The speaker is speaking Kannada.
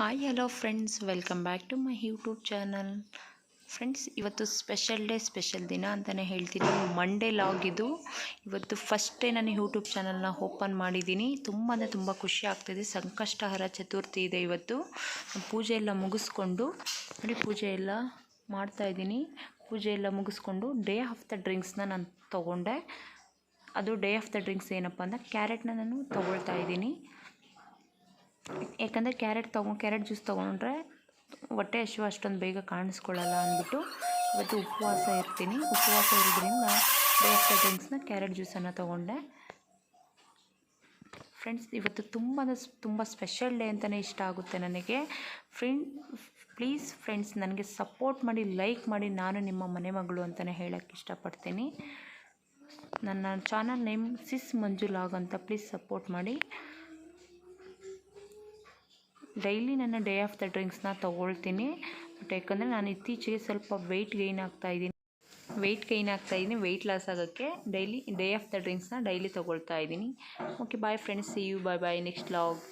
Hi hello friends, welcome back to my YouTube channel. Friends, ಇವತ್ತು ಸ್ಪೆಷಲ್ ದಿನ ಅಂತಲೇ ಹೇಳ್ತೀನಿ. ಮಂಡೇ ಲಾಗ್ ಇದು. ಇವತ್ತು ಫಸ್ಟ್ ಡೇ ನಾನು ಯೂಟ್ಯೂಬ್ ಚಾನಲ್ನ ಓಪನ್ ಮಾಡಿದ್ದೀನಿ. ತುಂಬ ಖುಷಿ ಆಗ್ತಿದೆ. ಸಂಕಷ್ಟಹರ ಚತುರ್ಥಿ ಇದೆ ಇವತ್ತು. ಪೂಜೆ ಎಲ್ಲ ಮುಗಿಸ್ಕೊಂಡು ನೋಡಿ, ಪೂಜೆ ಎಲ್ಲ ಮಾಡ್ತಾಯಿದ್ದೀನಿ. ಪೂಜೆ ಎಲ್ಲ ಮುಗಿಸ್ಕೊಂಡು ಡೇ ಆಫ್ ದ ಡ್ರಿಂಕ್ಸ್ನ ನಾನು ತೊಗೊಂಡೆ. ಅದು ಡೇ ಆಫ್ ದ ಡ್ರಿಂಕ್ಸ್ ಏನಪ್ಪ ಅಂದರೆ ಕ್ಯಾರೆಟ್ನ ನಾನು ತೊಗೊಳ್ತಾ ಇದ್ದೀನಿ. ಯಾಕಂದರೆ ಕ್ಯಾರೆಟ್ ಜ್ಯೂಸ್ ತೊಗೊಂಡ್ರೆ ಹೊಟ್ಟೆ ಹಸಿವು ಅಷ್ಟೊಂದು ಬೇಗ ಕಾಣಿಸ್ಕೊಳ್ಳಲ್ಲ ಅಂದ್ಬಿಟ್ಟು ಇವತ್ತು ಉಪವಾಸ ಇರ್ತೀನಿ. ಉಪವಾಸ ಇರೋದ್ರಿಂದ ಡೇ ಆಫ್ ದ ಡ್ರಿಂಕ್ಸ್ನ ಕ್ಯಾರೆಟ್ ಜ್ಯೂಸನ್ನು ತೊಗೊಂಡೆ. ಫ್ರೆಂಡ್ಸ್, ಇವತ್ತು ತುಂಬ ಸ್ಪೆಷಲ್ ಡೇ ಅಂತಲೇ ಇಷ್ಟ ಆಗುತ್ತೆ ನನಗೆ. ಪ್ಲೀಸ್ ಫ್ರೆಂಡ್ಸ್, ನನಗೆ ಸಪೋರ್ಟ್ ಮಾಡಿ, ಲೈಕ್ ಮಾಡಿ. ನಾನು ನಿಮ್ಮ ಮನೆ ಮಗಳು ಅಂತಲೇ ಹೇಳೋಕ್ಕೆ ಇಷ್ಟಪಡ್ತೀನಿ. ನನ್ನ channel name sis Manju log ಅಂತ. ಪ್ಲೀಸ್ ಸಪೋರ್ಟ್ ಮಾಡಿ. ಡೈಲಿ ನನ್ನ ಡೇ ಆಫ್ ದ ಡ್ರಿಂಕ್ಸ್ನ ತೊಗೊಳ್ತೀನಿ. ಬಟ್ ಯಾಕಂದರೆ ನಾನು ಇತ್ತೀಚೆಗೆ ಸ್ವಲ್ಪ ವೆಯ್ಟ್ ಗೈನ್ ಆಗ್ತಾಯಿದ್ದೀನಿ. ವೆಯ್ಟ್ ಲಾಸ್ ಆಗೋಕ್ಕೆ ಡೈಲಿ ಡೇ ಆಫ್ ದ ಡ್ರಿಂಕ್ಸ್ನ ಡೈಲಿ ತೊಗೊಳ್ತಾ ಇದ್ದೀನಿ. Okay, bye friends, see you, bye next log.